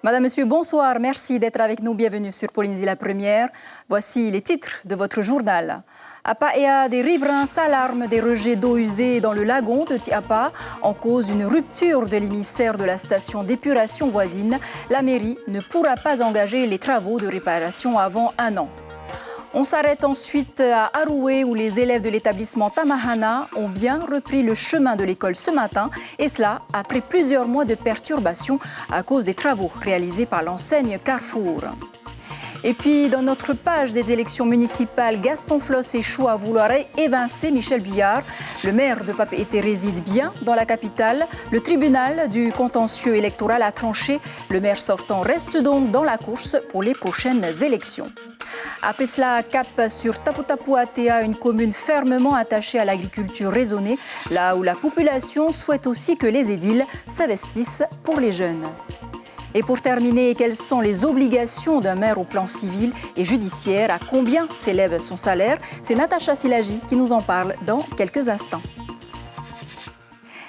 Madame, Monsieur, bonsoir. Merci d'être avec nous. Bienvenue sur Polynésie la Première. Voici les titres de votre journal. À Paea, des riverains s'alarment des rejets d'eau usée dans le lagon de Tiapa. En cause une rupture de l'émissaire de la station d'épuration voisine. La mairie ne pourra pas engager les travaux de réparation avant 1 an. On s'arrête ensuite à Aroué où les élèves de l'établissement Tamahana ont bien repris le chemin de l'école ce matin et cela après plusieurs mois de perturbations à cause des travaux réalisés par l'enseigne Carrefour. Et puis dans notre page des élections municipales, Gaston Floss échoue à vouloir évincer Michel Billard. Le maire de Papeete réside bien dans la capitale. Le tribunal du contentieux électoral a tranché. Le maire sortant reste donc dans la course pour les prochaines élections. Après cela, cap sur Tapu-Tapu-Atea, une commune fermement attachée à l'agriculture raisonnée, là où la population souhaite aussi que les édiles s'investissent pour les jeunes. Et pour terminer, quelles sont les obligations d'un maire au plan civil et judiciaire? À combien s'élève son salaire? C'est Natacha Silagi qui nous en parle dans quelques instants.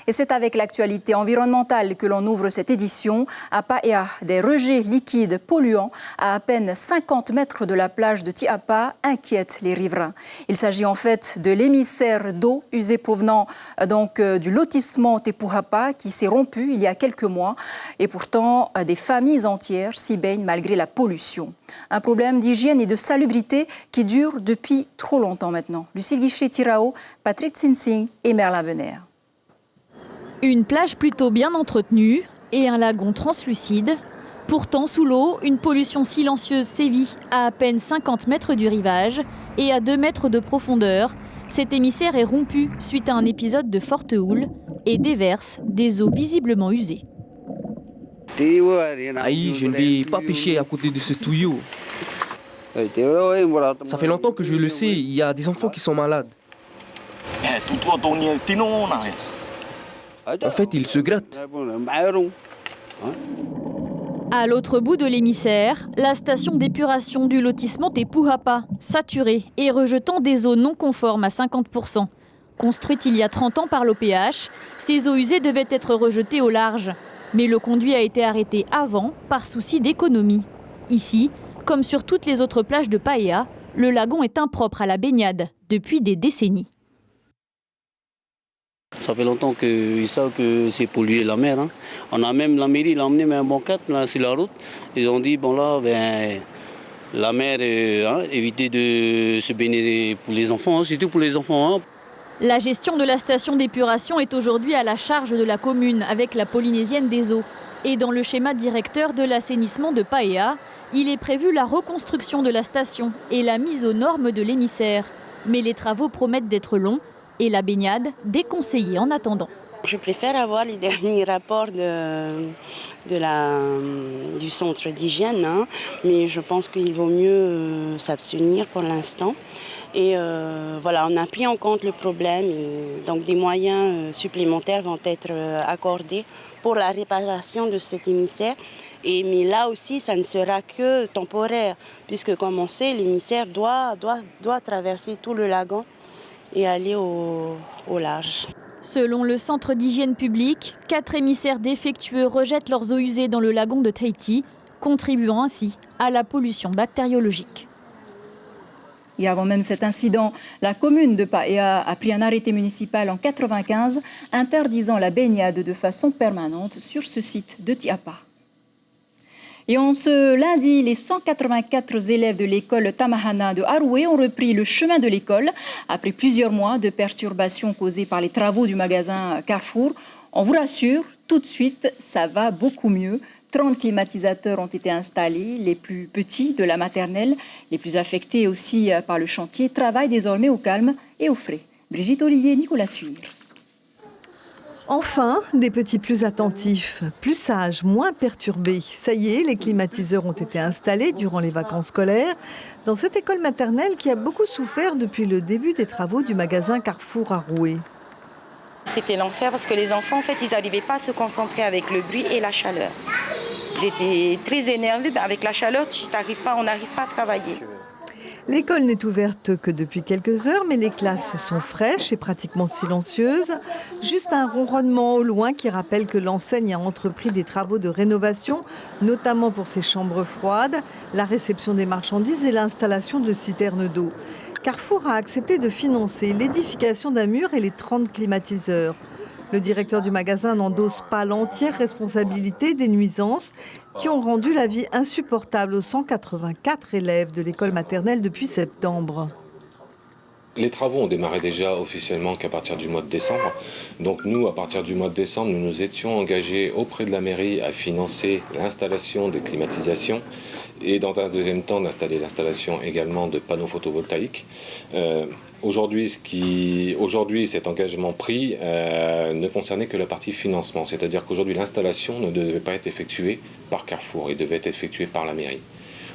Et c'est avec l'actualité environnementale que l'on ouvre cette édition. À Paea, des rejets liquides polluants à peine 50 mètres de la plage de Tiapa inquiètent les riverains. Il s'agit en fait de l'émissaire d'eau usée provenant du lotissement Tepuhapa qui s'est rompu il y a quelques mois. Et pourtant, des familles entières s'y baignent malgré la pollution. Un problème d'hygiène et de salubrité qui dure depuis trop longtemps maintenant. Lucille Guichet-Tirao, Patrick Tsinsing et Merlin Vener. Une plage plutôt bien entretenue et un lagon translucide. Pourtant, sous l'eau, une pollution silencieuse sévit à peine 50 mètres du rivage et à 2 mètres de profondeur. Cet émissaire est rompu suite à un épisode de forte houle et déverse des eaux visiblement usées. Aïe, je ne vais pas pêcher à côté de ce tuyau. Ça fait longtemps que je le sais, il y a des enfants qui sont malades. En fait, il se gratte. À l'autre bout de l'émissaire, la station d'épuration du lotissement Tepuhapa, saturée et rejetant des eaux non conformes à 50%. Construite il y a 30 ans par l'OPH, ces eaux usées devaient être rejetées au large. Mais le conduit a été arrêté avant par souci d'économie. Ici, comme sur toutes les autres plages de Paea, le lagon est impropre à la baignade depuis des décennies. Ça fait longtemps qu'ils savent que c'est polluer la mer. On a même la mairie, l'a emmené un banquette là, sur la route. Ils ont dit, bon là, la mer, éviter de se baigner pour les enfants, surtout pour les enfants. La gestion de la station d'épuration est aujourd'hui à la charge de la commune avec la Polynésienne des eaux. Et dans le schéma directeur de l'assainissement de Paea, il est prévu la reconstruction de la station et la mise aux normes de l'émissaire. Mais les travaux promettent d'être longs et la baignade déconseillée en attendant. Je préfère avoir les derniers rapports du centre d'hygiène, mais je pense qu'il vaut mieux s'abstenir pour l'instant. Et voilà, on a pris en compte le problème et donc des moyens supplémentaires vont être accordés pour la réparation de cet émissaire. Mais là aussi, ça ne sera que temporaire, puisque comme on sait, l'émissaire doit traverser tout le lagon et aller au large. Selon le centre d'hygiène publique, 4 émissaires défectueux rejettent leurs eaux usées dans le lagon de Tahiti, contribuant ainsi à la pollution bactériologique. Et avant même cet incident, la commune de Paea a pris un arrêté municipal en 1995 interdisant la baignade de façon permanente sur ce site de Tiapa. Et en ce lundi, les 184 élèves de l'école Tamahana de Aroué ont repris le chemin de l'école après plusieurs mois de perturbations causées par les travaux du magasin Carrefour. On vous rassure, tout de suite, ça va beaucoup mieux. 30 climatisateurs ont été installés, les plus petits de la maternelle, les plus affectés aussi par le chantier, travaillent désormais au calme et au frais. Brigitte Olivier, Nicolas Suire. Enfin, des petits plus attentifs, plus sages, moins perturbés. Ça y est, les climatiseurs ont été installés durant les vacances scolaires dans cette école maternelle qui a beaucoup souffert depuis le début des travaux du magasin Carrefour à Roué. C'était l'enfer parce que les enfants, en fait, ils n'arrivaient pas à se concentrer avec le bruit et la chaleur. Ils étaient très énervés. Avec la chaleur, on n'arrive pas à travailler. L'école n'est ouverte que depuis quelques heures, mais les classes sont fraîches et pratiquement silencieuses. Juste un ronronnement au loin qui rappelle que l'enseigne a entrepris des travaux de rénovation, notamment pour ses chambres froides, la réception des marchandises et l'installation de citernes d'eau. Carrefour a accepté de financer l'édification d'un mur et les 30 climatiseurs. Le directeur du magasin n'endosse pas l'entière responsabilité des nuisances qui ont rendu la vie insupportable aux 184 élèves de l'école maternelle depuis septembre. Les travaux ont démarré déjà officiellement qu'à partir du mois de décembre. Donc nous, à partir du mois de décembre, nous nous étions engagés auprès de la mairie à financer l'installation des climatisations et dans un deuxième temps d'installer l'installation également de panneaux photovoltaïques. Aujourd'hui, cet engagement pris ne concernait que la partie financement, c'est-à-dire qu'aujourd'hui l'installation ne devait pas être effectuée par Carrefour, il devait être effectué par la mairie.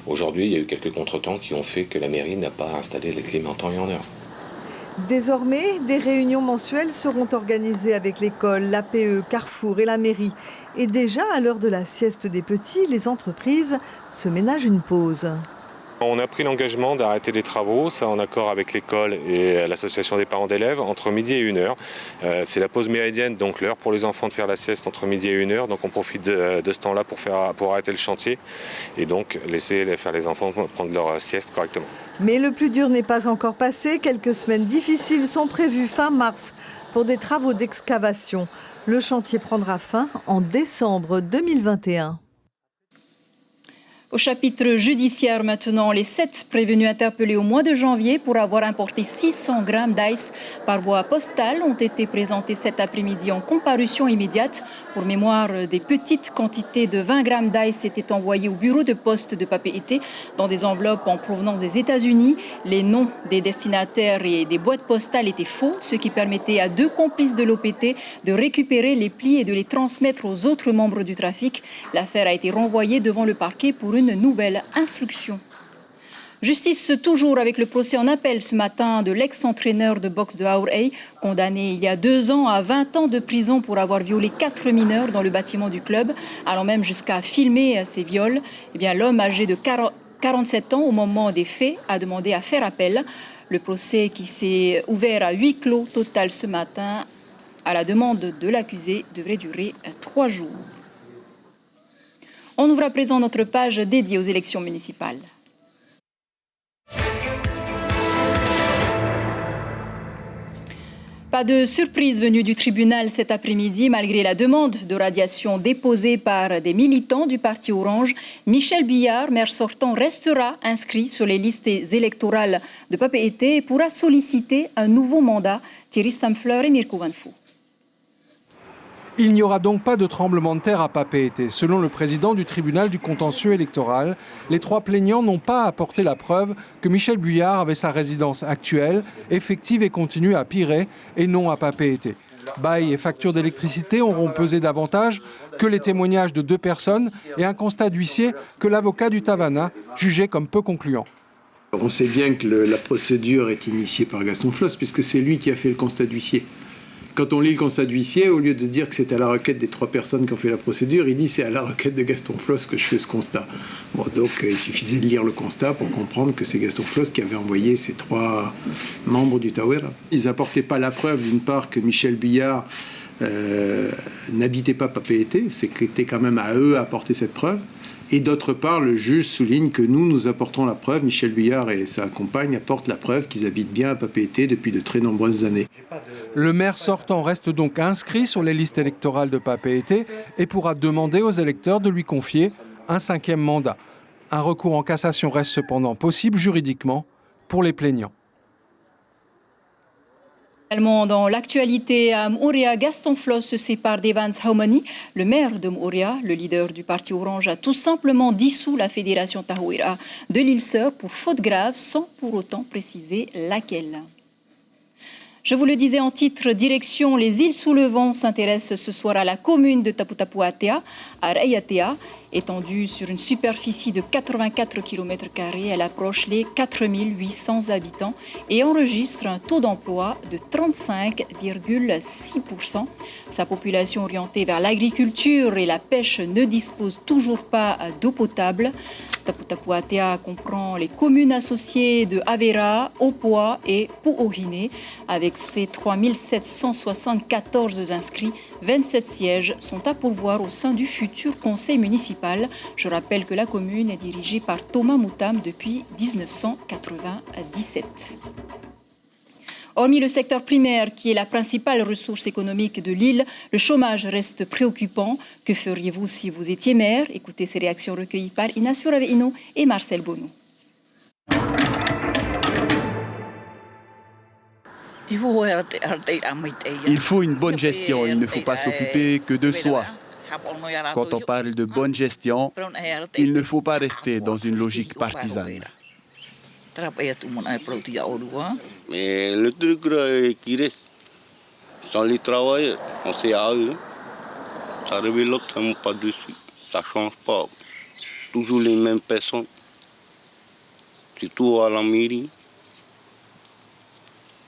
Aujourd'hui, il y a eu quelques contretemps qui ont fait que la mairie n'a pas installé les clim en temps et en heure. Désormais, des réunions mensuelles seront organisées avec l'école, l'APE, Carrefour et la mairie. Et déjà, à l'heure de la sieste des petits, les entreprises se ménagent une pause. On a pris l'engagement d'arrêter les travaux, ça en accord avec l'école et l'association des parents d'élèves, entre midi et 1h. C'est la pause méridienne, donc l'heure pour les enfants de faire la sieste entre midi et 1h. Donc on profite de ce temps-là pour arrêter le chantier et donc laisser faire les enfants prendre leur sieste correctement. Mais le plus dur n'est pas encore passé. Quelques semaines difficiles sont prévues fin mars pour des travaux d'excavation. Le chantier prendra fin en décembre 2021. Au chapitre judiciaire maintenant, les 7 prévenus interpellés au mois de janvier pour avoir importé 600 grammes d'ice par voie postale ont été présentés cet après-midi en comparution immédiate. Pour mémoire, des petites quantités de 20 grammes d'ice étaient envoyées au bureau de poste de Papeete dans des enveloppes en provenance des États-Unis. Les noms des destinataires et des boîtes postales étaient faux, ce qui permettait à 2 complices de l'OPT de récupérer les plis et de les transmettre aux autres membres du trafic. L'affaire a été renvoyée devant le parquet pour une nouvelle instruction. Justice toujours avec le procès en appel ce matin de l'ex-entraîneur de boxe de Haurey, condamné il y a 2 ans à 20 ans de prison pour avoir violé 4 mineurs dans le bâtiment du club, allant même jusqu'à filmer ces viols. Eh bien, l'homme âgé de 47 ans au moment des faits a demandé à faire appel. Le procès qui s'est ouvert à huis clos total ce matin à la demande de l'accusé devrait durer 3 jours. On ouvre à présent notre page dédiée aux élections municipales. Pas de surprise venue du tribunal cet après-midi, malgré la demande de radiation déposée par des militants du Parti Orange. Michel Billard, maire sortant, restera inscrit sur les listes électorales de Papeete et pourra solliciter un nouveau mandat. Thierry Stamfleur et Mirko Van Foo. Il n'y aura donc pas de tremblement de terre à Papeete. Selon le président du tribunal du contentieux électoral, les 3 plaignants n'ont pas apporté la preuve que Michel Buyard avait sa résidence actuelle, effective et continue à Pirée et non à Papeete. Bail et factures d'électricité auront pesé davantage que les témoignages de 2 personnes et un constat d'huissier que l'avocat du Tavana jugeait comme peu concluant. On sait bien que la procédure est initiée par Gaston Flosse puisque c'est lui qui a fait le constat d'huissier. Quand on lit le constat d'huissier, au lieu de dire que c'est à la requête des 3 personnes qui ont fait la procédure, il dit c'est à la requête de Gaston Flosse que je fais ce constat. Bon, donc il suffisait de lire le constat pour comprendre que c'est Gaston Flosse qui avait envoyé ces 3 membres du Tawera. Ils n'apportaient pas la preuve, d'une part, que Michel Billard n'habitait pas Papeete, c'était quand même à eux à apporter cette preuve. Et d'autre part, le juge souligne que nous apportons la preuve, Michel Billard et sa compagne apportent la preuve qu'ils habitent bien à Papeete depuis de très nombreuses années. Le maire sortant reste donc inscrit sur les listes électorales de Papeete et pourra demander aux électeurs de lui confier un 5e mandat. Un recours en cassation reste cependant possible juridiquement pour les plaignants. Également dans l'actualité, à Mouria, Gaston Flosse se sépare d'Evans Haumani. Le maire de Mouria, le leader du Parti Orange, a tout simplement dissous la fédération Tahoira de l'île-Sœur pour faute grave, sans pour autant préciser laquelle. Je vous le disais en titre, direction les îles sous le vent s'intéresse ce soir à la commune de Tapu Tapu Atea, à Raiatea. Étendue sur une superficie de 84 km², elle approche les 4800 habitants et enregistre un taux d'emploi de 35,6%. Sa population orientée vers l'agriculture et la pêche ne dispose toujours pas d'eau potable. Tapu Tapu Atea comprend les communes associées de Avera, Opoa et Pu'uhine. Avec ses 3774 inscrits, 27 sièges sont à pourvoir au sein du futur conseil municipal. Je rappelle que la commune est dirigée par Thomas Moutam depuis 1997. Hormis le secteur primaire, qui est la principale ressource économique de l'île, le chômage reste préoccupant. Que feriez-vous si vous étiez maire? Écoutez ces réactions recueillies par Inacio Raveino et Marcel Bono. Il faut une bonne gestion, il ne faut pas s'occuper que de soi. Quand on parle de bonne gestion, il ne faut pas rester dans une logique partisane. Mais le truc qui reste, dans les travailleurs, on sait à eux, ça révèle l'autre, ça ne monte pas dessus, ça ne change pas. Toujours les mêmes personnes, surtout à la mairie.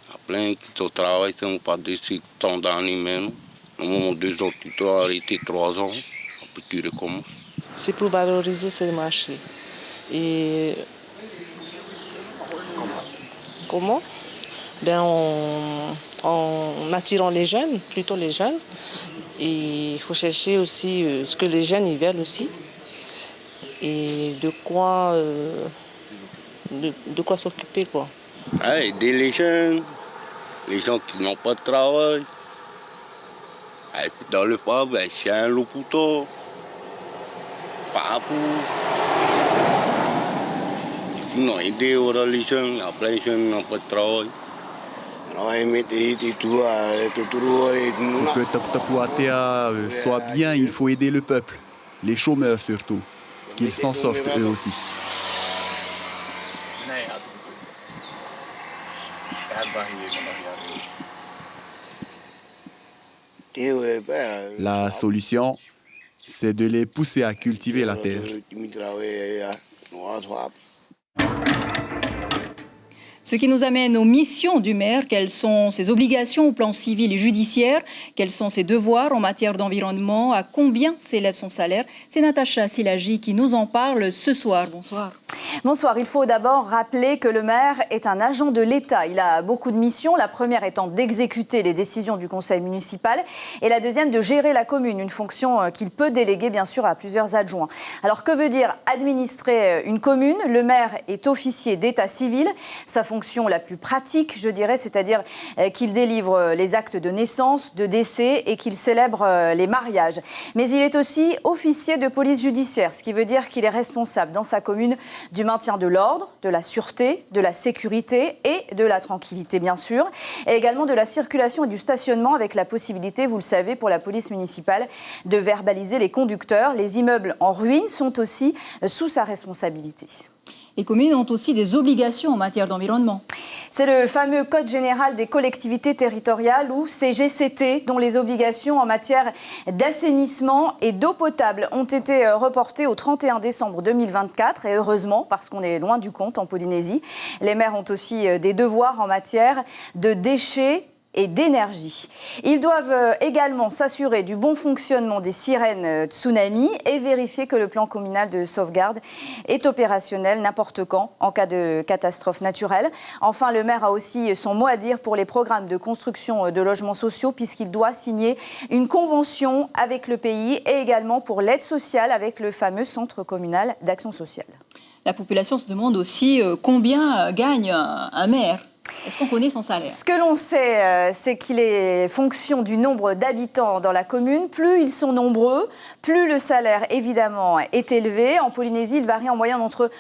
Il y a plein qui au travail, ça ne monte pas dessus tant d'années même. Au moment 2 ans, tu dois arrêter 3 ans, après tu recommences. C'est pour valoriser ce marché. Et comment? En attirant les jeunes, plutôt les jeunes. Et il faut chercher aussi ce que les jeunes ils veulent aussi. Et de quoi s'occuper, quoi. Aider les gens qui n'ont pas de travail. Et puis dans le fond, c'est un locuteur. Pas pour. Sinon, aider les jeunes, il y a plein de jeunes qui n'ont pas de travail. Pour que Tapu Tapu Atea soit bien, il faut aider le peuple, les chômeurs surtout, qu'ils s'en sortent eux aussi. La solution, c'est de les pousser à cultiver la terre. Ce qui nous amène aux missions du maire. Quelles sont ses obligations au plan civil et judiciaire? Quels sont ses devoirs en matière d'environnement? À combien s'élève son salaire? C'est Natacha Silagi qui nous en parle ce soir. Bonsoir. Bonsoir. Il faut d'abord rappeler que le maire est un agent de l'État. Il a beaucoup de missions. La première étant d'exécuter les décisions du conseil municipal et la deuxième de gérer la commune, une fonction qu'il peut déléguer bien sûr à plusieurs adjoints. Alors que veut dire administrer une commune? Le maire est officier d'état civil. Sa fonction la plus pratique, je dirais, c'est-à-dire qu'il délivre les actes de naissance, de décès et qu'il célèbre les mariages. Mais il est aussi officier de police judiciaire, ce qui veut dire qu'il est responsable dans sa commune du maintien de l'ordre, de la sûreté, de la sécurité et de la tranquillité, bien sûr, et également de la circulation et du stationnement avec la possibilité, vous le savez, pour la police municipale de verbaliser les conducteurs. Les immeubles en ruine sont aussi sous sa responsabilité. Les communes ont aussi des obligations en matière d'environnement. C'est le fameux Code général des collectivités territoriales ou CGCT, dont les obligations en matière d'assainissement et d'eau potable ont été reportées au 31 décembre 2024. Et heureusement, parce qu'on est loin du compte en Polynésie. Les maires ont aussi des devoirs en matière de déchets et d'énergie. Ils doivent également s'assurer du bon fonctionnement des sirènes tsunami et vérifier que le plan communal de sauvegarde est opérationnel n'importe quand en cas de catastrophe naturelle. Enfin, le maire a aussi son mot à dire pour les programmes de construction de logements sociaux puisqu'il doit signer une convention avec le pays et également pour l'aide sociale avec le fameux centre communal d'action sociale. La population se demande aussi combien gagne un maire. Est-ce qu'on connaît son salaire? Ce que l'on sait, c'est qu'il est fonction du nombre d'habitants dans la commune. Plus ils sont nombreux, plus le salaire, évidemment, est élevé. En Polynésie, il varie en moyenne entre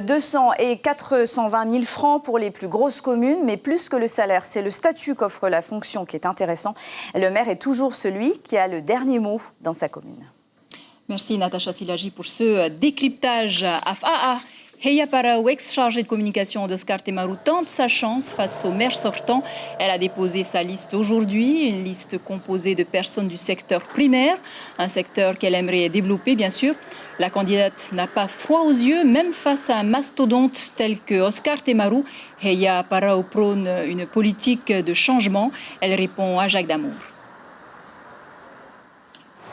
200 et 420 000 francs pour les plus grosses communes. Mais plus que le salaire, c'est le statut qu'offre la fonction qui est intéressant. Le maire est toujours celui qui a le dernier mot dans sa commune. Merci Natacha Silagi pour ce décryptage. Heya Parao, ex-chargée de communication d'Oscar Temaru, tente sa chance face au maire sortant. Elle a déposé sa liste aujourd'hui, une liste composée de personnes du secteur primaire, un secteur qu'elle aimerait développer bien sûr. La candidate n'a pas froid aux yeux, même face à un mastodonte tel que Oscar Temaru. Heya Parao prône une politique de changement. Elle répond à Jacques Damour.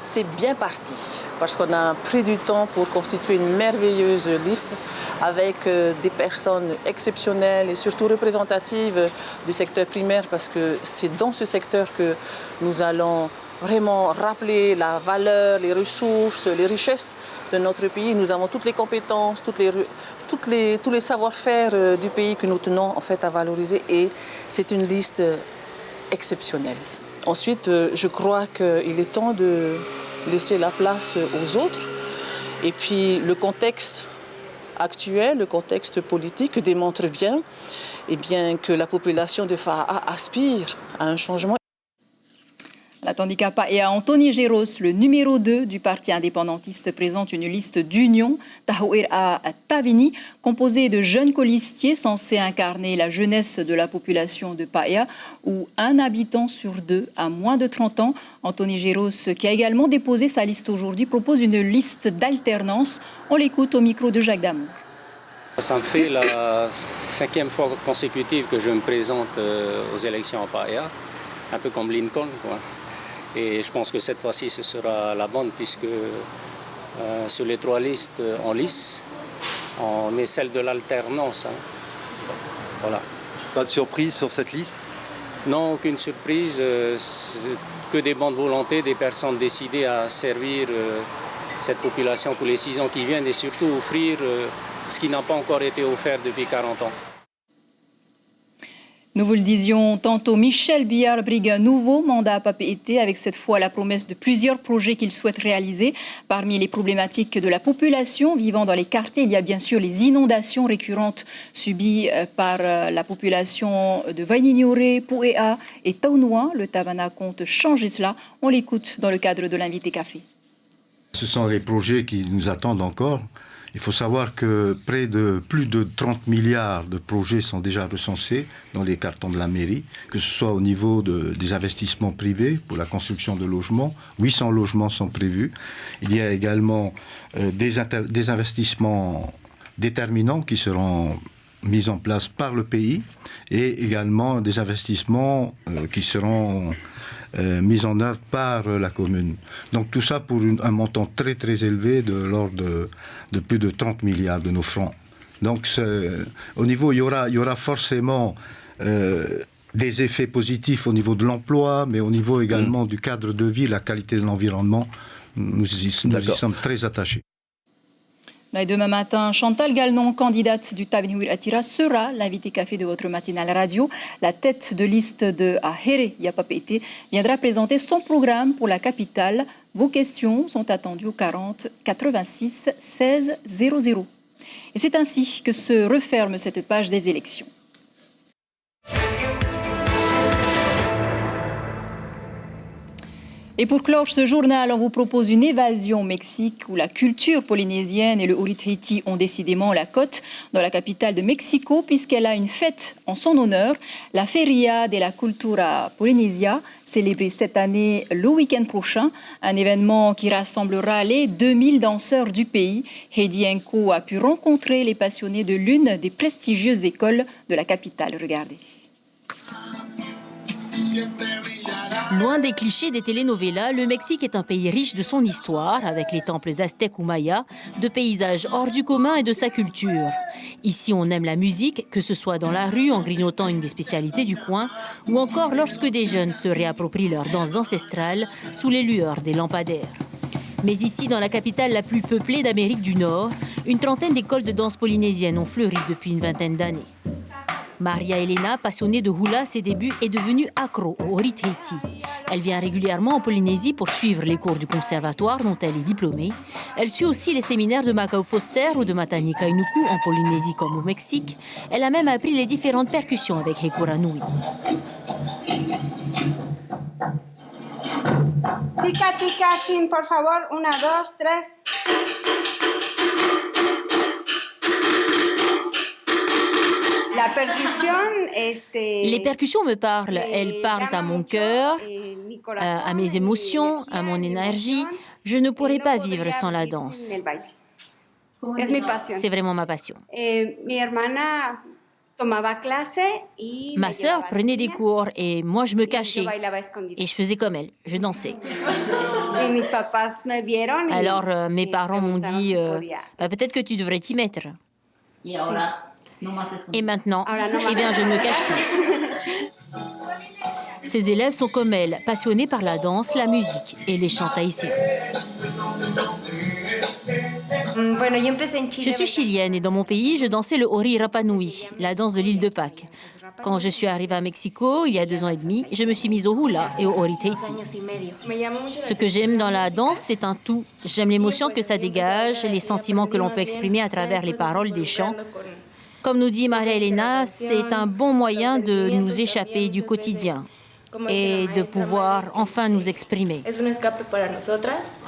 C'est bien parti, parce qu'on a pris du temps pour constituer une merveilleuse liste avec des personnes exceptionnelles et surtout représentatives du secteur primaire, parce que c'est dans ce secteur que nous allons vraiment rappeler la valeur, les ressources, les richesses de notre pays. Nous avons toutes les compétences, tous les savoir-faire du pays que nous tenons en fait à valoriser, et c'est une liste exceptionnelle. Ensuite, je crois qu'il est temps de laisser la place aux autres. Et puis le contexte actuel, le contexte politique démontre bien, que la population de Fa'a aspire à un changement. Tandis qu'à Paea, Anthony Géros, le numéro 2 du parti indépendantiste, présente une liste d'union, Tahoira Tavini, composée de jeunes colistiers censés incarner la jeunesse de la population de Paea, où un habitant sur 2 a moins de 30 ans. Anthony Géros, qui a également déposé sa liste aujourd'hui, propose une liste d'alternance. On l'écoute au micro de Jacques Damour. Ça me fait la 5e fois consécutive que je me présente aux élections à Paea, un peu comme Lincoln, quoi. Et je pense que cette fois-ci, ce sera la bonne, puisque sur les 3 listes en lice, on est celle de l'alternance. Voilà. Pas de surprise sur cette liste? Non, aucune surprise. Que des bonnes volontés, des personnes décidées à servir cette population pour les 6 ans qui viennent, et surtout offrir ce qui n'a pas encore été offert depuis 40 ans. Nous vous le disions tantôt, Michel Billard brigue un nouveau mandat à Papeete, avec cette fois la promesse de plusieurs projets qu'il souhaite réaliser. Parmi les problématiques de la population vivant dans les quartiers, il y a bien sûr les inondations récurrentes subies par la population de Vainignore, Puea et Taunouin. Le Tavana compte changer cela. On l'écoute dans le cadre de l'invité café. Ce sont les projets qui nous attendent encore. Il faut savoir que plus de 30 milliards de projets sont déjà recensés dans les cartons de la mairie, que ce soit au niveau des investissements privés pour la construction de logements. 800 logements sont prévus. Il y a également des investissements déterminants qui seront mis en place par le pays, et également des investissements qui seront mise en œuvre par la commune. Donc tout ça pour un montant très très élevé de l'ordre de plus de 30 milliards de nos francs. Donc au niveau, il y aura forcément des effets positifs au niveau de l'emploi, mais au niveau également du cadre de vie, la qualité de l'environnement, nous y sommes très attachés. Et demain matin, Chantal Galnon, candidate du Tabini Atira, sera l'invité café de votre matinale radio. La tête de liste de Ahere Yapapete viendra présenter son programme pour la capitale. Vos questions sont attendues au 40 86 16 00. Et c'est ainsi que se referme cette page des élections. Et pour clore ce journal, on vous propose une évasion au Mexique, où la culture polynésienne et le Hurit'hiti ont décidément la cote dans la capitale de Mexico, puisqu'elle a une fête en son honneur, la Feria de la Cultura Polinesia, célébrée cette année le week-end prochain, un événement qui rassemblera les 2000 danseurs du pays. Heidi Enko a pu rencontrer les passionnés de l'une des prestigieuses écoles de la capitale. Regardez. Loin des clichés des telenovelas, le Mexique est un pays riche de son histoire, avec les temples aztèques ou mayas, de paysages hors du commun et de sa culture. Ici, on aime la musique, que ce soit dans la rue, en grignotant une des spécialités du coin, ou encore lorsque des jeunes se réapproprient leurs danses ancestrales sous les lueurs des lampadaires. Mais ici, dans la capitale la plus peuplée d'Amérique du Nord, une trentaine d'écoles de danse polynésienne ont fleuri depuis une vingtaine d'années. Maria Elena, passionnée de hula à ses débuts, est devenue accro au Hurit'hiti. Elle vient régulièrement en Polynésie pour suivre les cours du conservatoire dont elle est diplômée. Elle suit aussi les séminaires de Macao Foster ou de Matani Kainuku en Polynésie comme au Mexique. Elle a même appris les différentes percussions avec Hekura Nui. Tica, tica, sin, por favor. 1, 2, 3. Les percussions me parlent. Elles parlent à mon cœur, à mes émotions, à mon énergie. Je ne pourrais pas vivre sans la danse. C'est vraiment ma passion. Ma sœur prenait des cours et moi je me cachais et je faisais comme elle, je dansais. Alors mes parents m'ont dit peut-être que tu devrais t'y mettre. Et maintenant, eh bien, je ne me cache plus. Ces élèves sont comme elle, passionnés par la danse, la musique et les chants tahitiens. Je suis chilienne et dans mon pays, je dansais le Ori Rapa Nui, la danse de l'île de Pâques. Quand je suis arrivée à Mexico, il y a 2 ans et demi, je me suis mise au hula et au Ori Tahiti. Ce que j'aime dans la danse, c'est un tout. J'aime l'émotion que ça dégage, les sentiments que l'on peut exprimer à travers les paroles des chants. Comme nous dit Maria Elena, c'est un bon moyen de nous échapper du quotidien et de pouvoir enfin nous exprimer.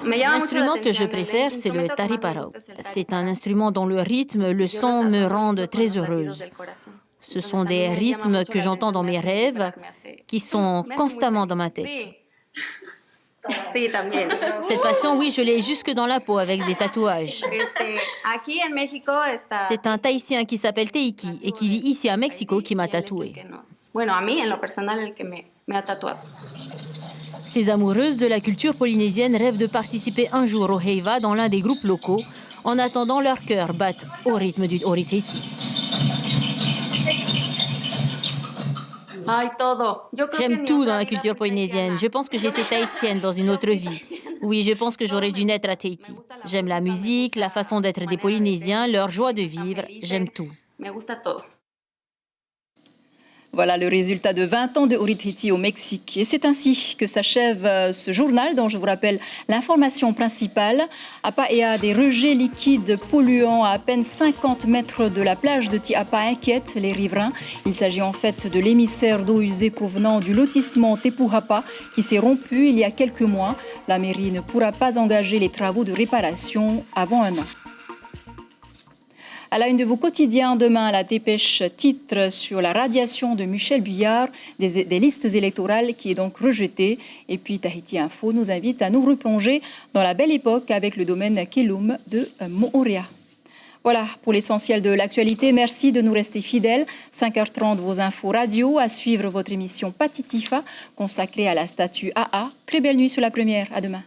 L'instrument que je préfère, c'est le tariparau. C'est un instrument dont le rythme, le son me rendent très heureuse. Ce sont des rythmes que j'entends dans mes rêves, qui sont constamment dans ma tête. Cette passion, oui, je l'ai jusque dans la peau avec des tatouages. C'est un Tahitien qui s'appelle Teiki et qui vit ici à Mexico qui m'a tatoué. Ces amoureuses de la culture polynésienne rêvent de participer un jour au Heiva dans l'un des groupes locaux. En attendant, leur cœur bat au rythme du Ori Tahiti. J'aime tout dans la culture polynésienne. Je pense que j'étais tahitienne dans une autre vie. Oui, je pense que j'aurais dû naître à Tahiti. J'aime la musique, la façon d'être des Polynésiens, leur joie de vivre. J'aime tout. Voilà le résultat de 20 ans de Ori Tahiti au Mexique. Et c'est ainsi que s'achève ce journal dont je vous rappelle l'information principale. À Paea, des rejets liquides polluants à peine 50 mètres de la plage de Tiapa inquiètent les riverains. Il s'agit en fait de l'émissaire d'eau usée provenant du lotissement Tepuhapa qui s'est rompu il y a quelques mois. La mairie ne pourra pas engager les travaux de réparation avant 1 an. À la une de vos quotidiens, demain, la dépêche titre sur la radiation de Michel Buyard des listes électorales qui est donc rejetée. Et puis Tahiti Info nous invite à nous replonger dans la belle époque avec le domaine Kelum de Moorea. Voilà pour l'essentiel de l'actualité. Merci de nous rester fidèles. 5h30, vos infos radio. À suivre votre émission Patitifa consacrée à la statue AA. Très belle nuit sur la première. À demain.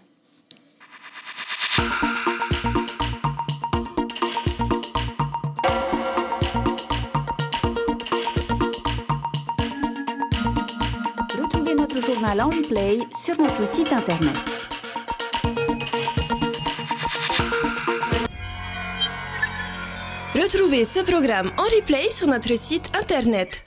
Notre journal en replay sur notre site internet. Retrouvez ce programme en replay sur notre site internet